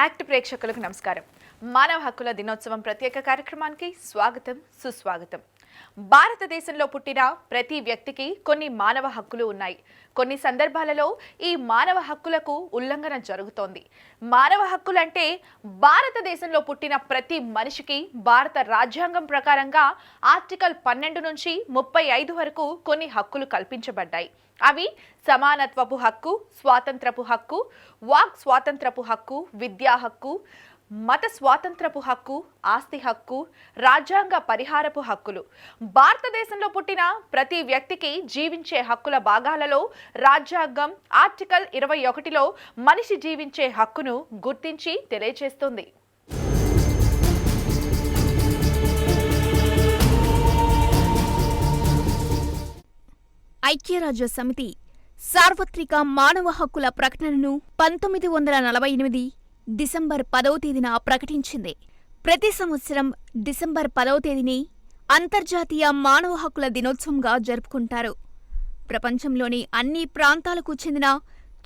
Act ప్రేక్షకులకు నమస్కారం. మానవ హక్కుల దినోత్సవం ప్రత్యేక కార్యక్రమానికి స్వాగతం, సుస్వాగతం. భారతదేశంలో పుట్టిన ప్రతి వ్యక్తికి కొన్ని మానవ హక్కులు ఉన్నాయి. కొన్ని సందర్భాలలో ఈ మానవ హక్కులకు ఉల్లంఘన జరుగుతోంది. మానవ హక్కులంటే భారతదేశంలో పుట్టిన ప్రతి మనిషికి భారత రాజ్యాంగం ప్రకారంగా ఆర్టికల్ 12 నుంచి 35 వరకు కొన్ని హక్కులు కల్పించబడ్డాయి. అవి సమానత్వపు హక్కు, స్వాతంత్రపు హక్కు, వాక్ స్వాతంత్రపు హక్కు, విద్యా హక్కు, మత స్వాతంత్రపు హక్కు, ఆస్తి హక్కు, రాజ్యాంగ పరిహారపు హక్కులు. భారతదేశంలో పుట్టిన ప్రతి వ్యక్తికి జీవించే హక్కుల భాగాలలో రాజ్యాంగం ఆర్టికల్ 21లో మనిషి జీవించే హక్కును గుర్తించి తెలియజేస్తుంది. ఐక్యరాజ్య సమితి సార్వత్రిక మానవ హక్కుల ప్రకటనను 1948 డిసెంబర్ 10వ తేదీన ప్రకటించింది. ప్రతి సంవత్సరం డిసెంబర్ 10వ తేదీని అంతర్జాతీయ మానవ హక్కుల దినోత్సవంగా జరుపుకుంటారు. ప్రపంచంలోని అన్ని ప్రాంతాలకు చెందిన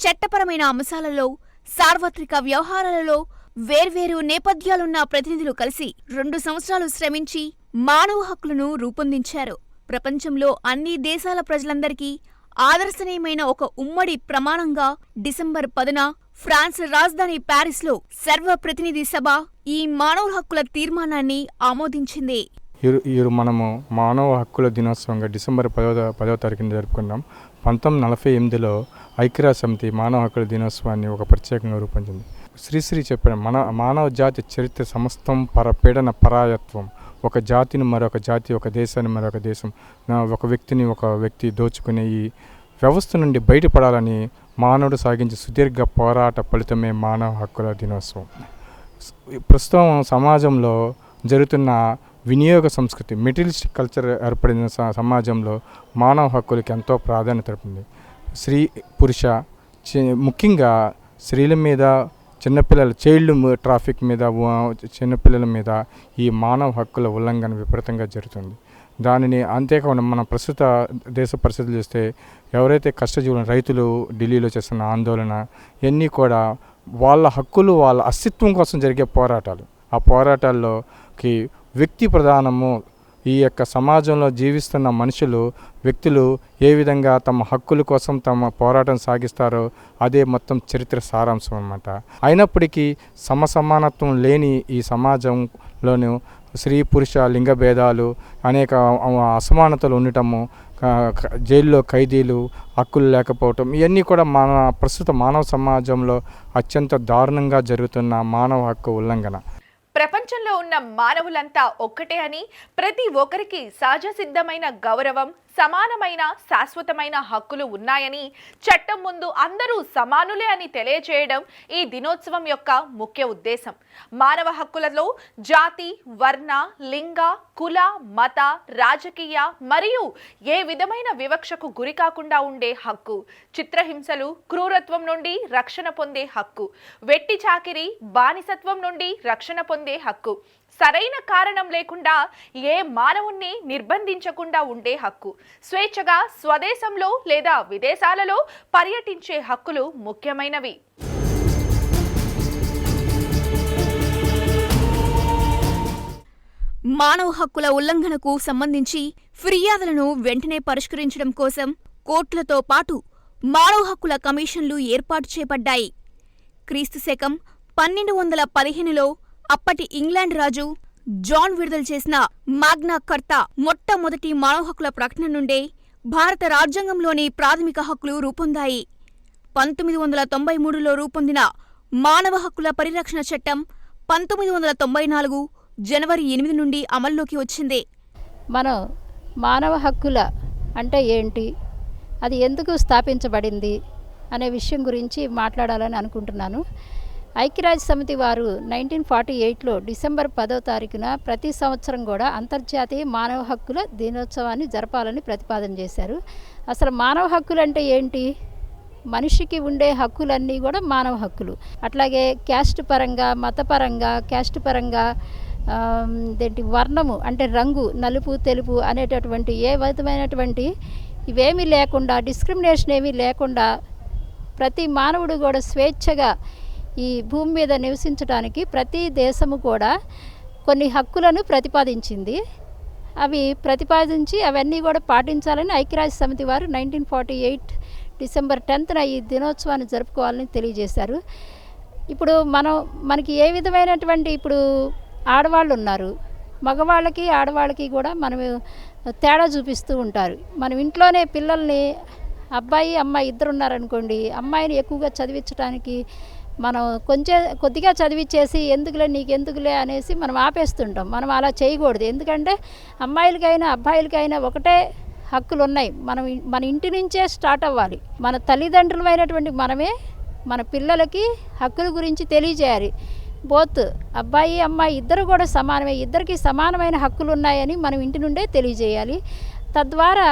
చట్టపరమైన అంశాలలో, సార్వత్రిక వ్యవహారాలలో వేర్వేరు నేపథ్యాలున్న ప్రతినిధులు కలిసి 2 సంవత్సరాలు శ్రమించి మానవ హక్కులను రూపొందించారు. ప్రపంచంలో అన్ని దేశాల ప్రజలందరికీ ఆదర్శనీయమైన ఒక ఉమ్మడి ప్రమాణంగా డిసెంబర్ 10న ఫ్రాన్స్ రాజధాని ప్యారిస్లో సర్వప్రతినిధి సభ ఈ మానవ హక్కుల తీర్మానాన్ని ఆమోదించింది. మనము మానవ హక్కుల దినోత్సవంగా డిసెంబర్ 10వ తారీఖున జరుపుకున్నాం. 1948లో ఐక్యరాజ్య సమితి మానవ హక్కుల దినోత్సవాన్ని ఒక ప్రత్యేకంగా రూపొందింది. శ్రీశ్రీ చెప్పాడు, మానవ జాతి చరిత్ర సమస్తం పరపీడన పరాయత్వం. ఒక జాతిని మరొక జాతి, ఒక దేశాన్ని మరొక దేశం, ఒక వ్యక్తిని ఒక వ్యక్తి దోచుకునే ఈ వ్యవస్థ నుండి బయటపడాలని మానవుడు సాగించే సుదీర్ఘ పోరాట ఫలితమే మానవ హక్కుల దినోత్సవం. ప్రస్తుతం సమాజంలో జరుగుతున్న వినియోగ సంస్కృతి, మెటీరియలిస్టిక్ కల్చర్ ఏర్పడిన సమాజంలో మానవ హక్కులకి ఎంతో ప్రాధాన్యత ఉంది. స్త్రీ పురుష ముఖ్యంగా స్త్రీల మీద, చిన్నపిల్లల చైల్డ్ ట్రాఫిక్ మీద, చిన్నపిల్లల మీద ఈ మానవ హక్కుల ఉల్లంఘన విపరీతంగా జరుగుతుంది. దానిని అంతేకాకుండా మన ప్రస్తుత దేశ పరిస్థితులు చూస్తే ఎవరైతే కష్టజీవులు రైతులు ఢిల్లీలో చేస్తున్న ఆందోళన ఇవన్నీ కూడా వాళ్ళ హక్కులు, వాళ్ళ అస్తిత్వం కోసం జరిగే పోరాటాలు. ఆ పోరాటాల్లోకి వ్యక్తి ప్రధానము. ఈ యొక్క సమాజంలో జీవిస్తున్న వ్యక్తులు ఏ విధంగా తమ హక్కుల కోసం తమ పోరాటం సాగిస్తారో అదే మొత్తం చరిత్ర సారాంశం అన్నమాట. అయినప్పటికీ సమానత్వం లేని ఈ సమాజంలోనూ స్త్రీ పురుష లింగ భేదాలు, అనేక అసమానతలు ఉండటము, జైల్లో ఖైదీలు, హక్కులు లేకపోవటం, ఇవన్నీ కూడా మన ప్రస్తుత మానవ సమాజంలో అత్యంత దారుణంగా జరుగుతున్న మానవ హక్కు ఉల్లంఘన. ప్రపంచంలో ఉన్న మానవులంతా ఒక్కటే అని, ప్రతి ఒక్కరికి సహజ సిద్ధమైన గౌరవం, సమానమైన శాశ్వతమైన హక్కులు ఉన్నాయని, చట్టం ముందు అందరూ సమానులే అని తెలియజేయడం ఈ దినోత్సవం యొక్క ముఖ్య ఉద్దేశం. మానవ హక్కులలో జాతి, వర్ణ, లింగ, కుల, మత, రాజకీయ మరియు ఏ విధమైన వివక్షకు గురి కాకుండా ఉండే హక్కు, చిత్రహింసలు, క్రూరత్వం నుండి రక్షణ పొందే హక్కు, వెట్టి చాకిరి, బానిసత్వం నుండి రక్షణ పొందే హక్కు, సరైన కారణం లేకుండా ఏ మానవుణ్ణి నిర్బంధించకుండా ఉండే హక్కు, స్వేచ్ఛగా స్వదేశంలో లేదా విదేశాలలో పర్యటించే హక్కులు ముఖ్యమైనవి. మానవ హక్కుల ఉల్లంఘనకు సంబంధించి ఫిర్యాదులను వెంటనే పరిష్కరించడం కోసం కోర్టులతో పాటు మానవ హక్కుల కమిషన్లు ఏర్పాటు చేయబడ్డాయి. క్రీస్తుశకం 1215లో అప్పటి ఇంగ్లాండ్ రాజు జాన్ విడుదల చేసిన మాగ్నా కర్తా మొట్టమొదటి మానవ హక్కుల ప్రకటన నుండే భారత రాజ్యాంగంలోని ప్రాథమిక హక్కులు రూపొందాయి. 1993లో రూపొందిన మానవ హక్కుల పరిరక్షణ చట్టం 1994 జనవరి 8 నుండి అమల్లోకి వచ్చింది. మనం మానవ హక్కుల అంటే ఏంటి, అది ఎందుకు స్థాపించబడింది అనే విషయం గురించి మాట్లాడాలని అనుకుంటున్నాను. ఐక్యరాజ్య సమితి వారు 1948లో డిసెంబర్ 10వ తారీఖున ప్రతి సంవత్సరం కూడా అంతర్జాతీయ మానవ హక్కుల దినోత్సవాన్ని జరపాలని ప్రతిపాదన చేశారు. అసలు మానవ హక్కులు అంటే ఏంటి? మనిషికి ఉండే హక్కులన్నీ కూడా మానవ హక్కులు. అట్లాగే క్యాస్ట్ పరంగా, మతపరంగా, క్యాస్ట్ పరంగా, వర్ణము అంటే రంగు, నలుపు తెలుపు అనేటటువంటి ఏ విధమైనటువంటి ఇవేమీ లేకుండా, డిస్క్రిమినేషన్ ఏమీ లేకుండా ప్రతి మానవుడు కూడా స్వేచ్ఛగా ఈ భూమి మీద నివసించడానికి ప్రతి దేశము కూడా కొన్ని హక్కులను ప్రతిపాదించింది. అవి ప్రతిపాదించి అవన్నీ కూడా పాటించాలని ఐక్యరాజ్య సమితి వారు 1948 డిసెంబర్ 10న ఈ దినోత్సవాన్ని జరుపుకోవాలని తెలియజేశారు. ఇప్పుడు మనకి ఏ విధమైనటువంటి ఇప్పుడు ఆడవాళ్ళు ఉన్నారు, మగవాళ్ళకి ఆడవాళ్ళకి కూడా మనం తేడా చూపిస్తూ ఉంటారు. మనం ఇంట్లోనే పిల్లల్ని అబ్బాయి అమ్మాయి ఇద్దరు ఉన్నారనుకోండి, అమ్మాయిని ఎక్కువగా చదివించడానికి మనం కొద్దిగా చదివించేసి నీకెందుకులే అనేసి మనం ఆపేస్తుంటాం. మనం అలా చేయకూడదు. ఎందుకంటే అమ్మాయిలకైనా అబ్బాయిలకైనా ఒకటే హక్కులు ఉన్నాయి. మన ఇంటి నుంచే స్టార్ట్ అవ్వాలి. మన తల్లిదండ్రులమైనటువంటి మనమే మన పిల్లలకి హక్కుల గురించి తెలియజేయాలి. బోత్ అబ్బాయి అమ్మాయి ఇద్దరు కూడా సమానమే, ఇద్దరికి సమానమైన హక్కులు ఉన్నాయని మనం ఇంటి నుండే తెలియజేయాలి. తద్వారా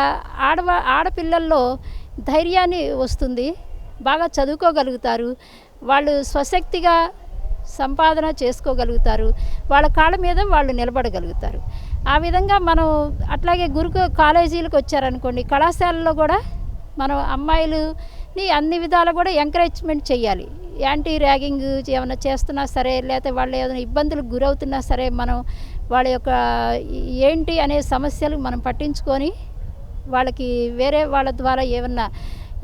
ఆడపిల్లల్లో ధైర్యాన్ని వస్తుంది, బాగా చదువుకోగలుగుతారు, వాళ్ళు స్వశక్తిగా సంపాదన చేసుకోగలుగుతారు, వాళ్ళ కాళ్ళ మీద వాళ్ళు నిలబడగలుగుతారు. ఆ విధంగా మనం అట్లాగే కాలేజీలకు వచ్చారనుకోండి, కళాశాలలో కూడా మనం అమ్మాయిలని అన్ని విధాలు కూడా ఎంకరేజ్మెంట్ చేయాలి. యాంటీ ర్యాగింగ్ ఏమైనా చేస్తున్నా సరే, లేకపోతే వాళ్ళు ఏదైనా ఇబ్బందులకు గురవుతున్నా సరే, మనం వాళ్ళ యొక్క ఏంటి అనే సమస్యలు మనం పట్టించుకొని వాళ్ళకి వేరే వాళ్ళ ద్వారా ఏమన్నా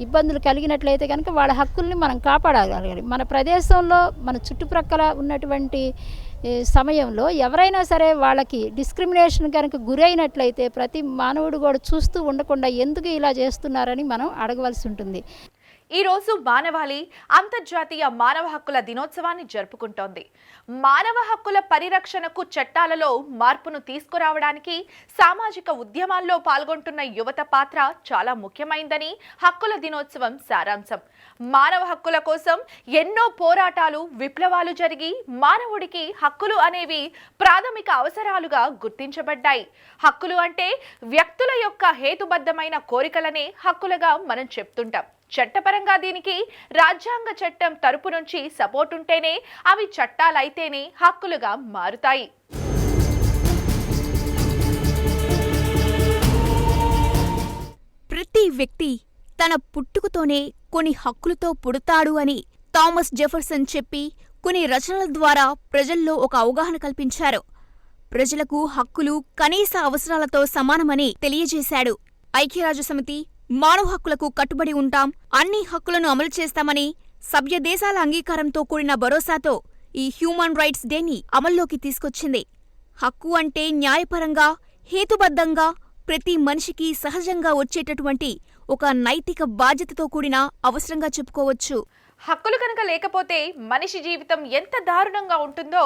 ఇబ్బందులు కలిగినట్లయితే కనుక వాళ్ళ హక్కుల్ని మనం కాపాడగలగాలి. మన ప్రదేశంలో మన చుట్టుప్రక్కల ఉన్నటువంటి సమయంలో ఎవరైనా సరే వాళ్ళకి డిస్క్రిమినేషన్ కనుక గురైనట్లయితే ప్రతి మానవుడు కూడా చూస్తూ ఉండకుండా ఎందుకు ఇలా చేస్తున్నారని మనం అడగవలసి ఉంటుంది. ఈరోజు మానవాళి అంతర్జాతీయ మానవ హక్కుల దినోత్సవాన్ని జరుపుకుంటోంది. మానవ హక్కుల పరిరక్షణకు చట్టాలలో మార్పును తీసుకురావడానికి సామాజిక ఉద్యమాల్లో పాల్గొంటున్న యువత పాత్ర చాలా ముఖ్యమైందని హక్కుల దినోత్సవం సారాంశం. మానవ హక్కుల కోసం ఎన్నో పోరాటాలు, విప్లవాలు జరిగి మానవుడికి హక్కులు అనేవి ప్రాథమిక అవసరాలుగా గుర్తించబడ్డాయి. హక్కులు అంటే వ్యక్తుల యొక్క హేతుబద్ధమైన కోరికలనే హక్కులుగా మనం చెప్తుంటాం. చట్టపరంగా దీనికి రాజ్యాంగ చట్టం తరపు నుంచి సపోర్ట్ ఉంటేనే అవి చట్టాలైతేనే హక్కులుగా మారుతాయి. ప్రతి వ్యక్తి తన పుట్టుకతోనే కొన్ని హక్కులతో పుడతాడు అని థామస్ జెఫర్సన్ చెప్పి కొన్ని రచనల ద్వారా ప్రజల్లో ఒక అవగాహన కల్పించారు. ప్రజలకు హక్కులు కనీస అవసరాలతో సమానమని తెలియజేశాడు. ఐక్యరాజ్యసమితి మానవ హక్కులకు కట్టుబడి ఉంటాం, అన్ని హక్కులను అమలు చేస్తామని సభ్య దేశాల అంగీకారంతో కూడిన భరోసాతో ఈ హ్యూమన్ రైట్స్ డేని అమల్లోకి తీసుకొచ్చింది. హక్కు అంటే న్యాయపరంగా, హేతుబద్ధంగా ప్రతి మనిషికి సహజంగా వచ్చేటటువంటి ఒక నైతిక బాధ్యతతో కూడిన అవసరంగా చెప్పుకోవచ్చు. హక్కులు కనుక లేకపోతే మనిషి జీవితం ఎంత దారుణంగా ఉంటుందో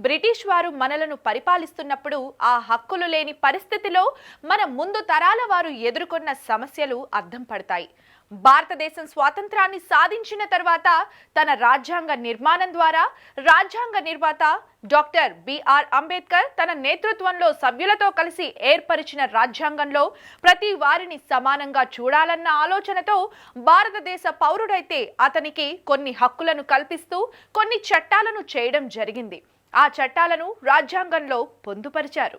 బ్రిటిష్ వారు మనలను పరిపాలిస్తున్నప్పుడు ఆ హక్కులు లేని పరిస్థితిలో మన ముందు తరాల వారు ఎదుర్కొన్న సమస్యలు అర్థం పడతాయి. భారతదేశం స్వాతంత్రాన్ని సాధించిన తర్వాత తన రాజ్యాంగ నిర్మాణం ద్వారా రాజ్యాంగ నిర్మాత డాక్టర్ బిఆర్ అంబేద్కర్ తన నేతృత్వంలో సభ్యులతో కలిసి ఏర్పరిచిన రాజ్యాంగంలో ప్రతి వారిని సమానంగా చూడాలన్న ఆలోచనతో భారతదేశ పౌరుడైతే అతనికి కొన్ని హక్కులను కల్పిస్తూ కొన్ని చట్టాలను చేయడం జరిగింది. ఆ చట్టాలను రాజ్యాంగంలో పొందుపరిచారు.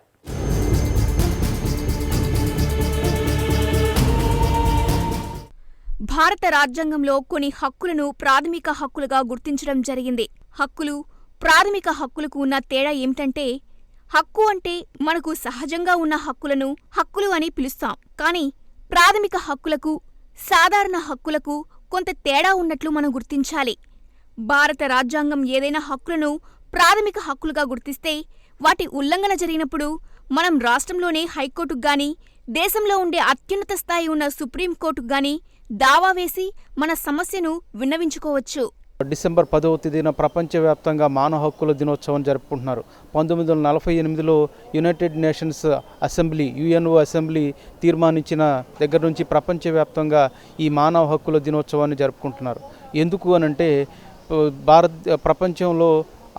భారత రాజ్యాంగంలో కొన్ని హక్కులను ప్రాథమిక హక్కులుగా గుర్తించడం జరిగింది. హక్కులు, ప్రాథమిక హక్కులకు ఉన్న తేడా ఏమిటంటే, హక్కు అంటే మనకు సహజంగా ఉన్న హక్కులను హక్కులు అని పిలుస్తాం. కానీ ప్రాథమిక హక్కులకు, సాధారణ హక్కులకు కొంత తేడా ఉన్నట్లు మనం గుర్తించాలి. భారత రాజ్యాంగం ఏదైనా హక్కులను ప్రాథమిక హక్కులుగా గుర్తిస్తే వాటి ఉల్లంఘన జరిగినప్పుడు మనం రాష్ట్రంలోనే హైకోర్టుకు గాని, దేశంలో ఉండే అత్యున్నత స్థాయి ఉన్న సుప్రీంకోర్టుకు గాని దావా వేసి మన సమస్యను విన్నవించుకోవచ్చు. డిసెంబర్ 10వ తేదీన ప్రపంచవ్యాప్తంగా మానవ హక్కుల దినోత్సవం జరుపుకుంటున్నారు. 1948లో united nations assembly, UNO assembly తీర్మానించిన దగ్గర నుంచి ప్రపంచవ్యాప్తంగా ఈ మానవ హక్కుల దినోత్సవాన్ని జరుపుకుంటున్నారు. ఎందుకు అనంటే ప్రపంచంలో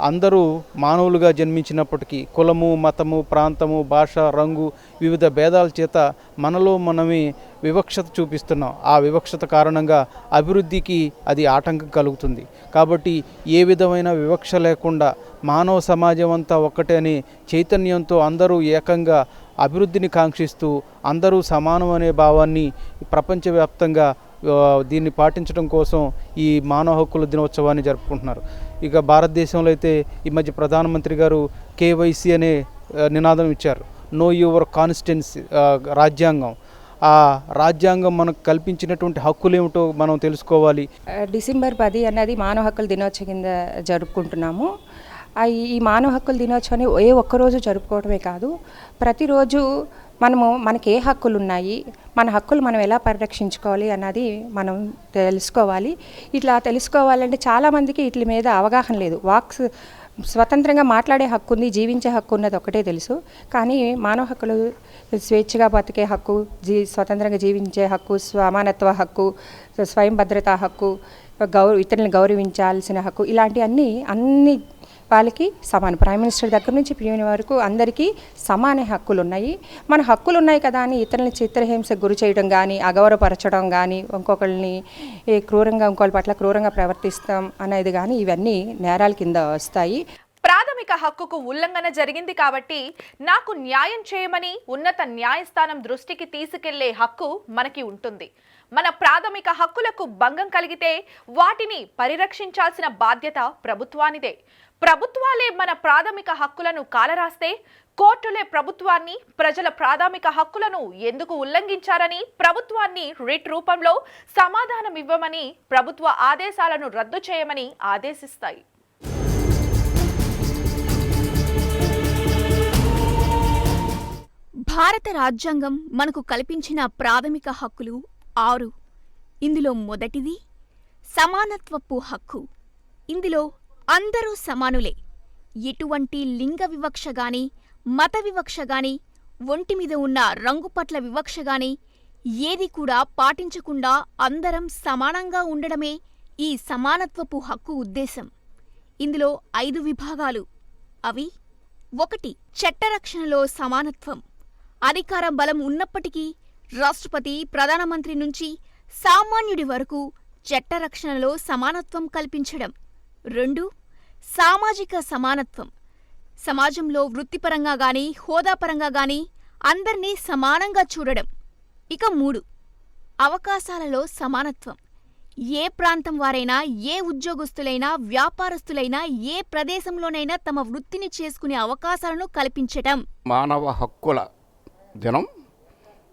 అందరూ మానవులుగా జన్మించినప్పటికీ కులము, మతము, ప్రాంతము, భాష, రంగు వివిధ భేదాల చేత మనలో మనమే వివక్షత చూపిస్తున్నాం. ఆ వివక్షత కారణంగా అభివృద్ధికి అది ఆటంకం కలుగుతుంది. కాబట్టి ఏ విధమైన వివక్ష లేకుండా మానవ సమాజం అంతా ఒక్కటే అనే చైతన్యంతో అందరూ ఏకంగా అభివృద్ధిని కాంక్షిస్తూ అందరూ సమానం అనే భావాన్ని ప్రపంచవ్యాప్తంగా దీన్ని పాటించడం కోసం ఈ మానవ హక్కుల దినోత్సవాన్ని జరుపుకుంటున్నారు. ఇక భారతదేశంలో అయితే ఈ మధ్య ప్రధానమంత్రి గారు కేవైసీ అనే నినాదం ఇచ్చారు. నో యువర్ కాన్స్టిట్యున్సీ రాజ్యాంగం. ఆ రాజ్యాంగం మనకు కల్పించినటువంటి హక్కులు ఏమిటో మనం తెలుసుకోవాలి. డిసెంబర్ 10 అన్నది మానవ హక్కుల దినోత్సవం కింద జరుపుకుంటున్నాము. ఈ మానవ హక్కుల దినోత్సవాన్ని ఒక్కరోజు జరుపుకోవడమే కాదు, ప్రతిరోజు మనకి ఏ హక్కులు ఉన్నాయి, మన హక్కులు మనం ఎలా పరిరక్షించుకోవాలి అన్నది మనం తెలుసుకోవాలి. ఇట్లా తెలుసుకోవాలంటే చాలామందికి వీటి మీద అవగాహన లేదు. స్వతంత్రంగా మాట్లాడే హక్కు ఉంది, జీవించే హక్కు ఉన్నది ఒకటే తెలుసు. కానీ మానవ హక్కులు స్వేచ్ఛగా బతికే హక్కు, స్వతంత్రంగా జీవించే హక్కు, సమానత్వ హక్కు, స్వయం భద్రతా హక్కు, ఇతరులను గౌరవించాల్సిన హక్కు, అన్ని వాళ్ళకి సమానం. ప్రైమ్ మినిస్టర్ దగ్గర నుంచి పిఎం వరకు అందరికీ సమాన హక్కులు ఉన్నాయి. మన హక్కులు ఉన్నాయి కదా అని ఇతరులని చిత్రహింసకు గురి చేయడం కానీ, అగౌరవపరచడం కానీ, ఇంకొకరిని ఇంకొకరి పట్ల క్రూరంగా ప్రవర్తిస్తాం అనేది కానీ ఇవన్నీ నేరాల కింద వస్తాయి. ప్రాథమిక హక్కుకు ఉల్లంఘన జరిగింది కాబట్టి నాకు న్యాయం చేయమని ఉన్నత న్యాయస్థానం దృష్టికి తీసుకెళ్లే హక్కు మనకి ఉంటుంది. మన ప్రాథమిక హక్కులకు భంగం కలిగితే వాటిని పరిరక్షించాల్సిన బాధ్యత ప్రభుత్వానిదే. ప్రభుత్వాలే మన ప్రాథమిక హక్కులను కాలరాస్తే కోర్టులే ప్రభుత్వాన్ని, ప్రజల ప్రాథమిక హక్కులను ఎందుకు ఉల్లంఘించారని ప్రభుత్వాన్ని రిట్ రూపంలో సమాధానం ఇవ్వమని, ప్రభుత్వ ఆదేశాలను రద్దు చేయమని ఆదేశిస్తాయి. భారత రాజ్యాంగం మనకు కల్పించిన ప్రాథమిక హక్కులు 6. ఇందులో మొదటిది సమానత్వపు హక్కు. ఇందులో అందరూ సమానులే. ఎటువంటి లింగ వివక్ష గాని, మత వివక్ష గాని, ఒంటి మీద ఉన్న రంగు పట్ల వివక్ష గాని ఏది కూడా పాటించకుండా అందరం సమానంగా ఉండడమే ఈ సమానత్వపు హక్కు ఉద్దేశం. ఇందులో 5 విభాగాలు. అవి: 1. చట్టరక్షణలో సమానత్వం. అధికార బలం ఉన్నప్పటికీ రాష్ట్రపతి, ప్రధానమంత్రి నుంచి సామాన్యుడి వరకు చట్టరక్షణలో సమానత్వం కల్పించడం. 2. సామాజిక సమానత్వం. సమాజంలో వృత్తిపరంగా గాని, హోదాపరంగా గాని అందర్నీ సమానంగా చూడడం. ఇక 3. అవకాశాలలో సమానత్వం. ఏ ప్రాంతం వారైనా, ఏ ఉద్యోగస్తులైనా, వ్యాపారస్తులైనా, ఏ ప్రదేశంలోనైనా తమ వృత్తిని చేసుకునే అవకాశాలను కల్పించటం. మానవ హక్కుల దినం,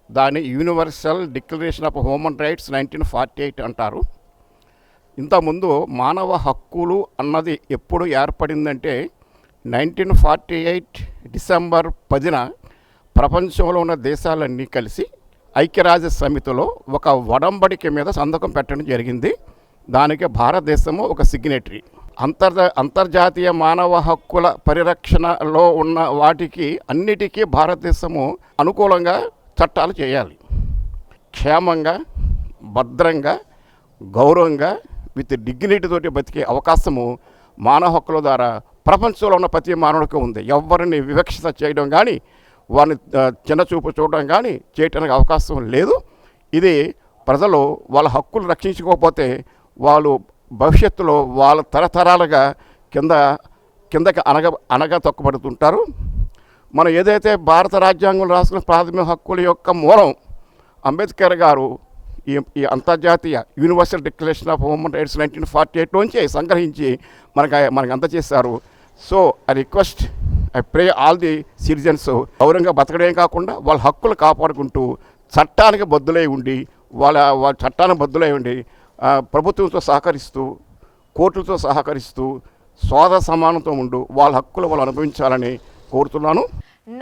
దాని universal declaration of human rights 1948 అంటారు. ఇంతకుముందు మానవ హక్కులు అన్నది ఎప్పుడు ఏర్పడిందంటే 1948 డిసెంబర్ 10న ప్రపంచంలో ఉన్న దేశాలన్నీ కలిసి ఐక్యరాజ్య సమితిలో ఒక ఒడంబడిక మీద సంతకం పెట్టడం జరిగింది. దానికి భారతదేశము ఒక సిగ్నేటరీ. అంతర్జాతీయ మానవ హక్కుల పరిరక్షణలో ఉన్న వాటికి అన్నిటికీ భారతదేశము అనుకూలంగా చట్టాలు చేయాలి. క్షేమంగా, భద్రంగా, గౌరవంగా, విత్ డిగ్నిటీ తోటి బతికే అవకాశము మానవ హక్కుల ద్వారా ప్రపంచంలో ఉన్న ప్రతి మానవుడికి ఉంది. ఎవరిని వివక్షత చేయడం కానీ, వారిని చిన్నచూపు చూడడం కానీ చేయటానికి అవకాశం లేదు. ఇది ప్రజలు వాళ్ళ హక్కులు రక్షించుకోకపోతే వాళ్ళు భవిష్యత్తులో వాళ్ళ తరతరాలుగా కిందకి అనగా తొక్కబడుతుంటారు. మనం ఏదైతే భారత రాజ్యాంగం రాసిన ప్రాథమిక హక్కుల యొక్క మూలం అంబేద్కర్ గారు ఈ అంతర్జాతీయ universal declaration of human rights 1948లోంచి సంగ్రహించి మనకు అందజేశారు. So I pray all the citizens గౌరవంగా బతకడమే కాకుండా వాళ్ళ హక్కులు కాపాడుకుంటూ చట్టానికి బద్దులై ఉండి వాళ్ళ చట్టానికి బద్దులై ఉండి ప్రభుత్వంతో సహకరిస్తూ, కోర్టులతో సహకరిస్తూ సోదర సమానంతో ఉంటూ వాళ్ళ హక్కులు వాళ్ళు అనుభవించాలని కోరుతున్నాను.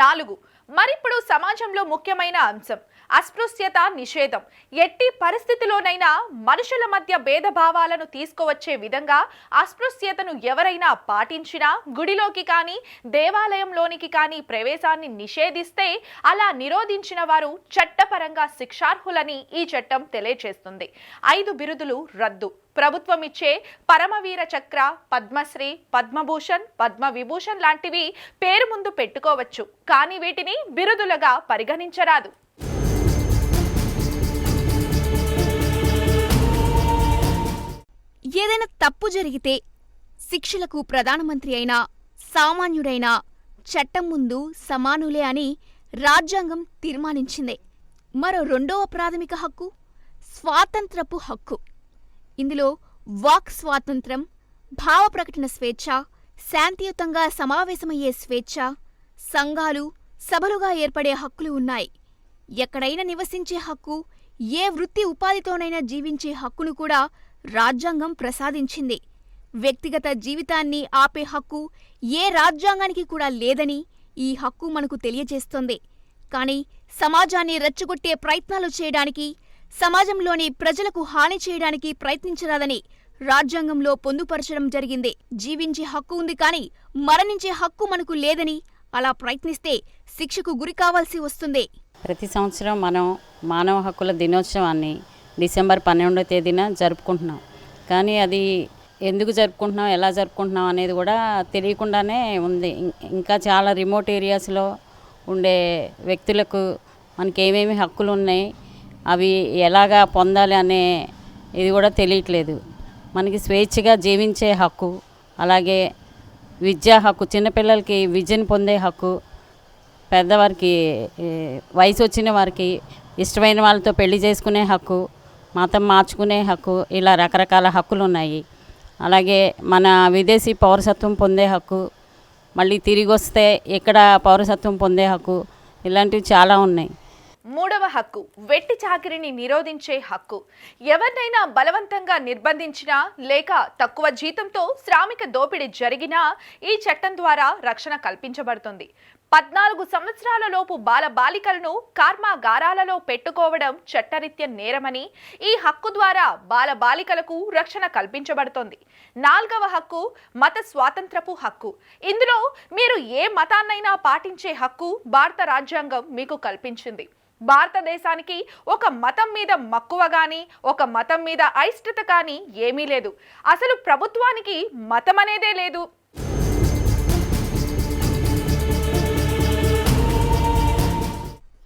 4. మరిప్పుడు సమాజంలో ముఖ్యమైన అంశం అస్పృశ్యత నిషేధం. ఎట్టి పరిస్థితిలోనైనా మనుషుల మధ్య భేదభావాలను తీసుకువచ్చే విధంగా అస్పృశ్యతను ఎవరైనా పాటించినా, గుడిలోకి కానీ దేవాలయంలోనికి కానీ ప్రవేశాన్ని నిషేధిస్తే అలా నిరోధించిన వారు చట్టపరంగా శిక్షార్హులని ఈ చట్టం తెలియజేస్తుంది. 5 బిరుదులు రద్దు. ప్రభుత్వం ఇచ్చే పరమవీర చక్ర, పద్మశ్రీ, పద్మభూషణ్, పద్మవిభూషణ్ లాంటివి పేరు ముందు పెట్టుకోవచ్చు, కానీ వీటిని బిరుదులుగా పరిగణించరాదు. ఏదైనా తప్పు జరిగితే శిక్షలకు ప్రధానమంత్రి అయినా, సామాన్యుడైనా చట్టం ముందు సమానులే అని రాజ్యాంగం తీర్మానించిందే. మరో 2వ ప్రాథమిక హక్కు స్వాతంత్రపు హక్కు. ఇందులో వాక్ స్వాతంత్రం, భావ ప్రకటన స్వేచ్ఛ, శాంతియుతంగా సమావేశమయ్యే స్వేచ్ఛ, సంఘాలు, సభలుగా ఏర్పడే హక్కులు ఉన్నాయి. ఎక్కడైనా నివసించే హక్కు, ఏ వృత్తి ఉపాధితోనైనా జీవించే హక్కును కూడా రాజ్యాంగం ప్రసాదించింది. వ్యక్తిగత జీవితాన్ని ఆపే హక్కు ఏ రాజ్యాంగానికి కూడా లేదని ఈ హక్కు మనకు తెలియజేస్తోంది. కానీ సమాజాన్ని రెచ్చగొట్టే ప్రయత్నాలు చేయడానికి, సమాజంలోని ప్రజలకు హాని చేయడానికి ప్రయత్నించరాదని రాజ్యాంగంలో పొందుపరచడం జరిగింది. జీవించే హక్కు ఉంది కానీ మరణించే హక్కు మనకు లేదని అలా ప్రయత్నిస్తే శిక్షకు గురి కావాల్సి వస్తుంది. ప్రతి సంవత్సరం మనం మానవ హక్కుల దినోత్సవాన్ని డిసెంబర్ 12వ తేదీన జరుపుకుంటున్నాం. కానీ అది ఎందుకు జరుపుకుంటున్నాం, ఎలా జరుపుకుంటున్నాం అనేది కూడా తెలియకుండానే ఉంది. ఇంకా చాలా రిమోట్ ఏరియాస్లో ఉండే వ్యక్తులకు మనకి ఏమేమి హక్కులు ఉన్నాయి, అవి ఎలాగా పొందాలి అనే ఇది కూడా తెలియట్లేదు. మనకి స్వేచ్ఛగా జీవించే హక్కు, అలాగే విద్యా హక్కు, చిన్నపిల్లలకి విద్యను పొందే హక్కు, పెద్దవారికి వయసు వచ్చిన వారికి ఇష్టమైన వాళ్ళతో పెళ్లి చేసుకునే హక్కు, మతం మార్చుకునే హక్కు, ఇలా రకరకాల హక్కులు ఉన్నాయి. అలాగే మన విదేశీ పౌరసత్వం పొందే హక్కు, మళ్ళీ తిరిగి వస్తే ఇక్కడ పౌరసత్వం పొందే హక్కు, ఇలాంటివి చాలా ఉన్నాయి. మూడవ హక్కు వెట్టి చాకిరిని నిరోధించే హక్కు. ఎవరినైనా బలవంతంగా నిర్బంధించినా లేక తక్కువ జీతంతో శ్రామిక దోపిడీ జరిగినా ఈ చట్టం ద్వారా రక్షణ కల్పించబడుతుంది. 14 సంవత్సరాల లోపు బాలబాలికలను కర్మాగారాలలో పెట్టుకోవడం చట్టరీత్యా నేరమని ఈ హక్కు ద్వారా బాలబాలికలకు రక్షణ కల్పించబడుతోంది. 4వ హక్కు మత స్వాతంత్రపు హక్కు. ఇందులో మీరు ఏ మతాన్నైనా పాటించే హక్కు భారత రాజ్యాంగం మీకు కల్పించింది. భారతదేశానికి ఒక మతం మీద మక్కువ కానీ, ఒక మతం మీద అయిష్టత కానీ ఏమీ లేదు. అసలు ప్రభుత్వానికి మతం అనేదే లేదు.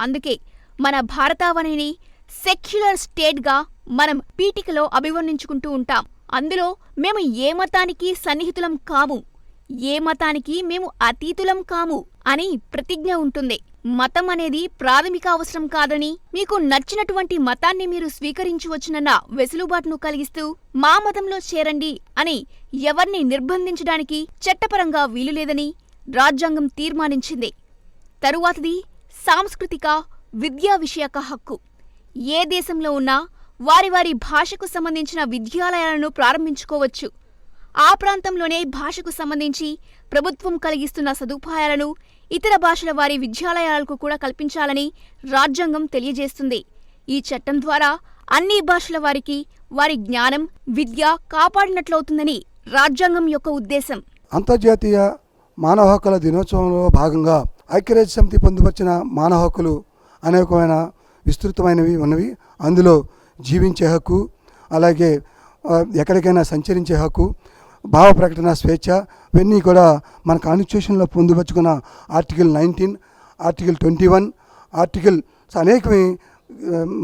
అందుకే మన భారతావనిని సెక్యులర్ స్టేట్గా మనం పీఠికలో అభివర్ణించుకుంటూ ఉంటాం. అందులో మేము ఏ మతానికి సన్నిహితులం కాము, ఏ మతానికి మేము అతీతులం కాము అని ప్రతిజ్ఞ ఉంటుంది. మతం అనేది ప్రాథమిక అవసరం కాదని, మీకు నచ్చినటువంటి మతాన్ని మీరు స్వీకరించవచ్చునన్న వెసులుబాటును కలిగిస్తూ మా మతంలో చేరండి అని ఎవర్ని నిర్బంధించడానికి చట్టపరంగా వీలులేదని రాజ్యాంగం తీర్మానించింది. తరువాతది సాంస్కృతిక, విద్యా విషయక హక్కు. ఏ దేశంలో ఉన్నా వారి వారి భాషకు సంబంధించిన విద్యాలయాలను ప్రారంభించుకోవచ్చు. ఆ ప్రాంతంలోనే భాషకు సంబంధించి ప్రభుత్వం కలిగిస్తున్న సదుపాయాలను ఇతర భాషల వారి విద్యాలయాలకు కూడా కల్పించాలని రాజ్యాంగం తెలియజేస్తుంది. ఈ చట్టం ద్వారా అన్ని భాషల వారికి వారి జ్ఞానం, విద్య కాపాడినట్లవుతుందని రాజ్యాంగం యొక్క ఉద్దేశం. అంతర్జాతీయ మానవ హక్కుల దినోత్సవంలో భాగంగా ఐక్యరాజ్య సమితి పొందుపరిచిన మానవ హక్కులు అనేకమైన విస్తృతమైనవి ఉన్నవి. అందులో జీవించే హక్కు, అలాగే ఎక్కడికైనా సంచరించే హక్కు, భావ ప్రకటన స్వేచ్ఛ, ఇవన్నీ కూడా మన కాన్స్టిట్యూషన్లో పొందుపరుచుకున్న ఆర్టికల్ 19, ఆర్టికల్ 21, ఆర్టికల్స్ అనేకవి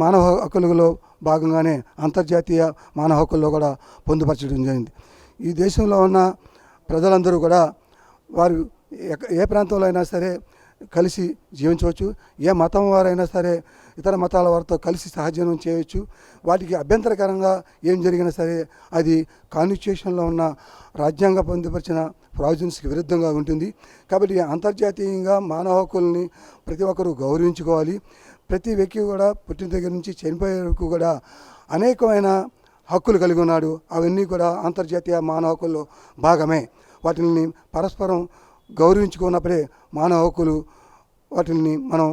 మానవ హక్కులలో భాగంగానే అంతర్జాతీయ మానవ హక్కుల్లో కూడా పొందుపరచడం జరిగింది. ఈ దేశంలో ఉన్న ప్రజలందరూ కూడా వారు ఏ ప్రాంతంలో అయినా సరే కలిసి జీవించవచ్చు. ఏ మతం వారైనా సరే ఇతర మతాల వారితో కలిసి సహజీవనం చేయవచ్చు. వాటికి అభ్యంతరకరంగా ఏం జరిగినా సరే అది కాన్స్టిట్యూషన్లో ఉన్న రాజ్యాంగ పొందుపరిచిన ప్రావిజన్స్కి విరుద్ధంగా ఉంటుంది. కాబట్టి అంతర్జాతీయంగా మానవ హక్కుల్ని ప్రతి ఒక్కరూ గౌరవించుకోవాలి. ప్రతి వ్యక్తి కూడా పుట్టిన దగ్గర నుంచి చనిపోయే వరకు కూడా అనేకమైన హక్కులు కలిగి ఉన్నాడు. అవన్నీ కూడా అంతర్జాతీయ మానవ హక్కుల్లో భాగమే. వాటిని పరస్పరం గౌరవించుకున్నప్పుడే మానవ హక్కులు వాటిని మనం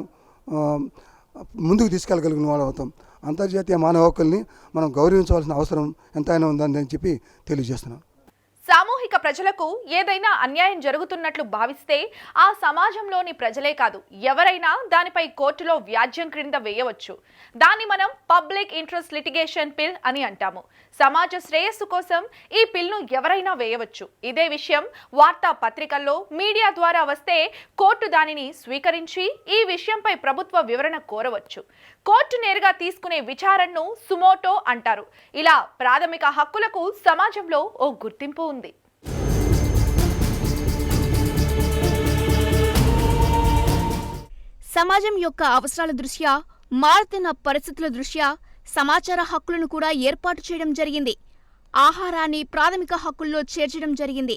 ముందుకు తీసుకెళ్ళగలిగిన వాళ్ళు అవుతాం. అంతర్జాతీయ మానవ హక్కుల్ని మనం గౌరవించవలసిన అవసరం ఎంతైనా ఉందని చెప్పి తెలియజేస్తున్నాం. సామూహిక ప్రజలకు ఏదైనా అన్యాయం జరుగుతున్నట్లు భావిస్తే ఆ సమాజంలోని ప్రజలే కాదు, ఎవరైనా దానిపై కోర్టులో వ్యాజ్యం క్రింద వేయవచ్చు. దాన్ని మనం పబ్లిక్ ఇంట్రెస్ట్ లిటిగేషన్ పిల్ అని అంటాము. సమాజ శ్రేయస్సు కోసం ఈ పిల్ను ఎవరైనా వేయవచ్చు. ఇదే విషయం వార్తా పత్రికల్లో, మీడియా ద్వారా వస్తే కోర్టు దానిని స్వీకరించి ఈ విషయంపై ప్రభుత్వ వివరణ కోరవచ్చు. కోర్టు నేరుగా తీసుకునే విచారణను సుమోటో అంటారు. ఇలా ప్రాథమిక హక్కులకు సమాజంలో ఓ గుర్తింపు ఉంది. సమాజం యొక్క అవసరాల దృష్ట్యా, మారుతున్న పరిస్థితుల దృష్ట్యా సమాచార హక్కులను కూడా ఏర్పాటు చేయడం జరిగింది. ఆహారాన్ని ప్రాథమిక హక్కుల్లో చేర్చడం జరిగింది.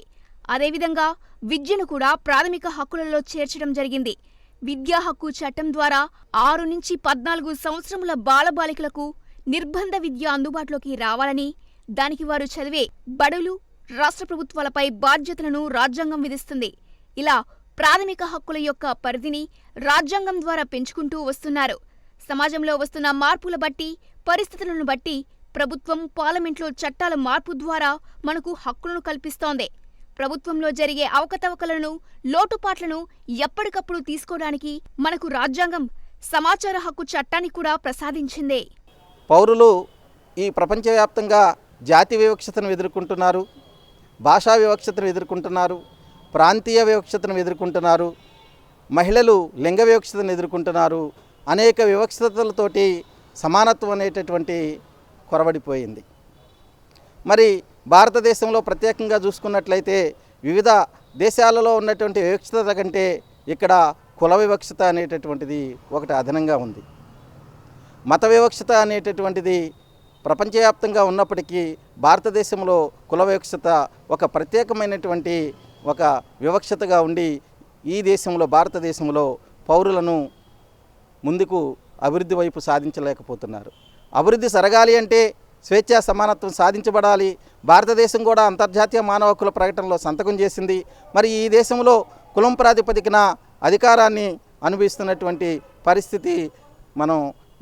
అదేవిధంగా విద్యను కూడా ప్రాథమిక హక్కులలో చేర్చడం జరిగింది. విద్యా హక్కు చట్టం ద్వారా 6 నుంచి 14 సంవత్సరముల బాలబాలికలకు నిర్బంధ విద్య అందుబాటులోకి రావాలని, దానికి వారు చదివే బడులు, రాష్ట్ర ప్రభుత్వాలపై బాధ్యతలను రాజ్యాంగం విధిస్తుంది. ఇలా ప్రాథమిక హక్కుల యొక్క పరిధిని రాజ్యాంగం ద్వారా పెంచుకుంటూ వస్తున్నారు. సమాజంలో వస్తున్న మార్పుల బట్టి, పరిస్థితులను బట్టి ప్రభుత్వం పార్లమెంట్లో చట్టాల మార్పు ద్వారా మనకు హక్కులను కల్పిస్తోంది. ప్రభుత్వంలో జరిగే అవకతవకలను, లోటుపాట్లను ఎప్పటికప్పుడు తీసుకోవడానికి మనకు రాజ్యాంగం సమాచార హక్కు చట్టాన్ని కూడా ప్రసాదించింది. పౌరులు ఈ ప్రపంచవ్యాప్తంగా జాతి వివక్షతను ఎదుర్కొంటున్నారు, భాషా వివక్షతను ఎదుర్కొంటున్నారు, ప్రాంతీయ వివక్షతను ఎదుర్కొంటున్నారు, మహిళలు లింగ వివక్షతను ఎదుర్కొంటున్నారు. అనేక వివక్షతలతోటి సమానత్వం అనేటటువంటి కొరవడిపోయింది. మరి భారతదేశంలో ప్రత్యేకంగా చూసుకున్నట్లయితే వివిధ దేశాలలో ఉన్నటువంటి వివక్షత కంటే ఇక్కడ కుల వివక్షత అనేటటువంటిది ఒకటి అదనంగా ఉంది. మత వివక్షత అనేటటువంటిది ప్రపంచవ్యాప్తంగా ఉన్నప్పటికీ భారతదేశంలో కుల వివక్షత ఒక ప్రత్యేకమైనటువంటి ఒక వివక్షతగా ఉండి ఈ దేశంలో, భారతదేశంలో పౌరులను ముందుకు అభివృద్ధి వైపు సాధించలేకపోతున్నారు. అభివృద్ధి జరగాలి అంటే స్వేచ్ఛా సమానత్వం సాధించబడాలి. భారతదేశం కూడా అంతర్జాతీయ మానవ హక్కుల ప్రకటనలో సంతకం చేసింది. మరి ఈ దేశంలో కులం ప్రాతిపదికన అధికారాన్ని అనుభవిస్తున్నటువంటి పరిస్థితి మనం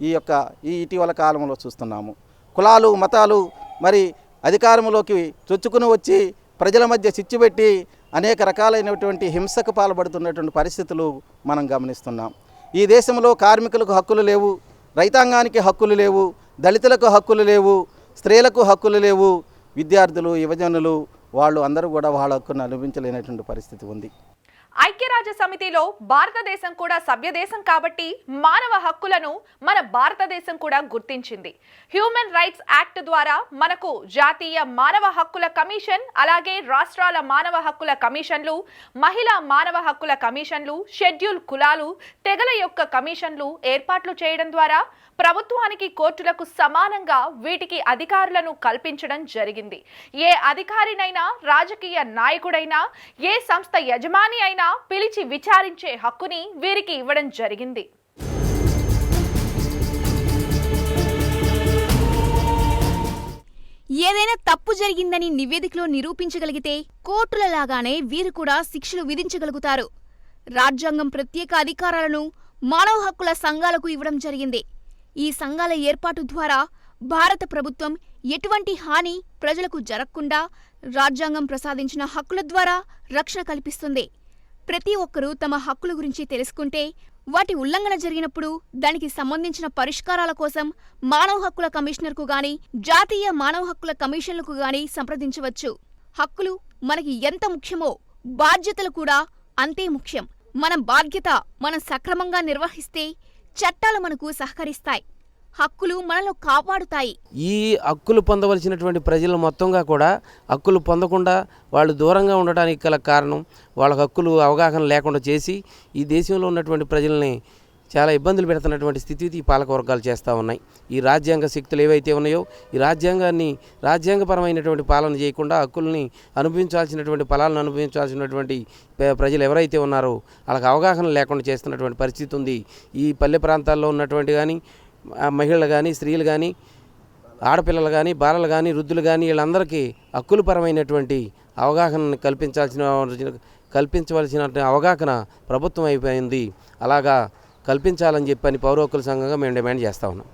ఈ ఇటీవల కాలంలో చూస్తున్నాము. కులాలు, మతాలు మరి అధికారంలోకి చొచ్చుకుని వచ్చి ప్రజల మధ్య చిచ్చుపెట్టి అనేక రకాలైనటువంటి హింసకు పాల్పడుతున్నటువంటి పరిస్థితులు మనం గమనిస్తున్నాం. ఈ దేశంలో కార్మికులకు హక్కులు లేవు, రైతాంగానికి హక్కులు లేవు, దళితులకు హక్కులు లేవు, స్త్రీలకు హక్కులు లేవు, విద్యార్థులు, యువజనులు వాళ్ళు అందరూ కూడా వాళ్ళ హక్కును అనుభవించలేనటువంటి పరిస్థితి ఉంది. ఐక్యరాజ్య సమితిలో భారతదేశం కూడా సభ్యదేశం కాబట్టి మానవ హక్కులను మన భారతదేశం కూడా గుర్తించింది. హ్యూమన్ రైట్స్ యాక్ట్ ద్వారా మనకు జాతీయ మానవ హక్కుల కమిషన్, అలాగే రాష్ట్రాల మానవ హక్కుల కమిషన్లు, మహిళా మానవ హక్కుల కమిషన్లు, షెడ్యూల్ కులాలు, తెగల యొక్క కమిషన్లు ఏర్పాట్లు చేయడం ద్వారా ప్రభుత్వానికి, కోర్టులకు సమానంగా వీటికి అధికారులను కల్పించడం జరిగింది. ఏ అధికారినైనా, రాజకీయ నాయకుడైనా, ఏ సంస్థ యజమాని అయినా పిలిచి విచారించే హక్కుని వీరికి ఇవ్వడం జరిగింది. ఏదైనా తప్పు జరిగిందని నివేదికలో నిరూపించగలిగితే కోర్టులలాగానే వీరు కూడా శిక్షలు విధించగలుగుతారు. రాజ్యాంగం ప్రత్యేక అధికారాలను మానవ హక్కుల సంఘాలకు ఇవ్వడం జరిగింది. ఈ సంఘాల ఏర్పాటు ద్వారా భారత ప్రభుత్వం ఎటువంటి హాని ప్రజలకు జరగకుండా రాజ్యాంగం ప్రసాదించిన హక్కుల ద్వారా రక్షణ కల్పిస్తుంది. ప్రతి ఒక్కరూ తమ హక్కుల గురించి తెలుసుకుంటే వాటి ఉల్లంఘన జరిగినప్పుడు దానికి సంబంధించిన పరిష్కారాల కోసం మానవ హక్కుల కమిషనర్కు గాని, జాతీయ మానవ హక్కుల కమిషన్లకు గాని సంప్రదించవచ్చు. హక్కులు మనకి ఎంత ముఖ్యమో బాధ్యతలు కూడా అంతే ముఖ్యం. మన బాధ్యత మనం సక్రమంగా నిర్వహిస్తే చట్టాలు మనకు సహకరిస్తాయి, హక్కులు మనలో కాపాడుతాయి. ఈ హక్కులు పొందవలసినటువంటి ప్రజలు మొత్తంగా కూడా హక్కులు పొందకుండా వాళ్ళు దూరంగా ఉండటానికి గల కారణం వాళ్ళ హక్కులు అవగాహన లేకుండా చేసి ఈ దేశంలో ఉన్నటువంటి ప్రజల్ని చాలా ఇబ్బందులు పెడుతున్నటువంటి స్థితి ఈ పాలక వర్గాలు చేస్తూ ఉన్నాయి. ఈ రాజ్యాంగ శక్తులు ఏవైతే ఉన్నాయో ఈ రాజ్యాంగపరమైనటువంటి పాలన చేయకుండా హక్కుల్ని అనుభవించాల్సినటువంటి ఫలాలను అనుభవించాల్సినటువంటి ప్రజలు ఎవరైతే ఉన్నారో వాళ్ళకి అవగాహన లేకుండా చేస్తున్నటువంటి పరిస్థితి ఉంది. ఈ పల్లె ప్రాంతాల్లో ఉన్నటువంటి కానీ మహిళలు కానీ, స్త్రీలు కానీ, ఆడపిల్లలు కానీ, బాలలు కానీ, వృద్ధులు కానీ వీళ్ళందరికీ హక్కులపరమైనటువంటి అవగాహన కల్పించవలసిన అవగాహన ప్రభుత్వం అయిపోయింది. అలాగా కల్పించాలని చెప్పని పౌర హక్కుల సంఘంగా మేము డిమాండ్ చేస్తా ఉన్నాం.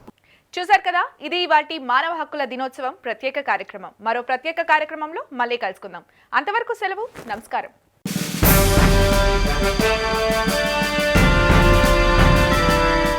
చూశారు కదా, ఇది ఇవాల్టి మానవ హక్కుల దినోత్సవం ప్రత్యేక కార్యక్రమం. మరో ప్రత్యేక కార్యక్రమంలో మళ్ళీ కలుసుకుందాం. అంతవరకు సెలవు, నమస్కారం.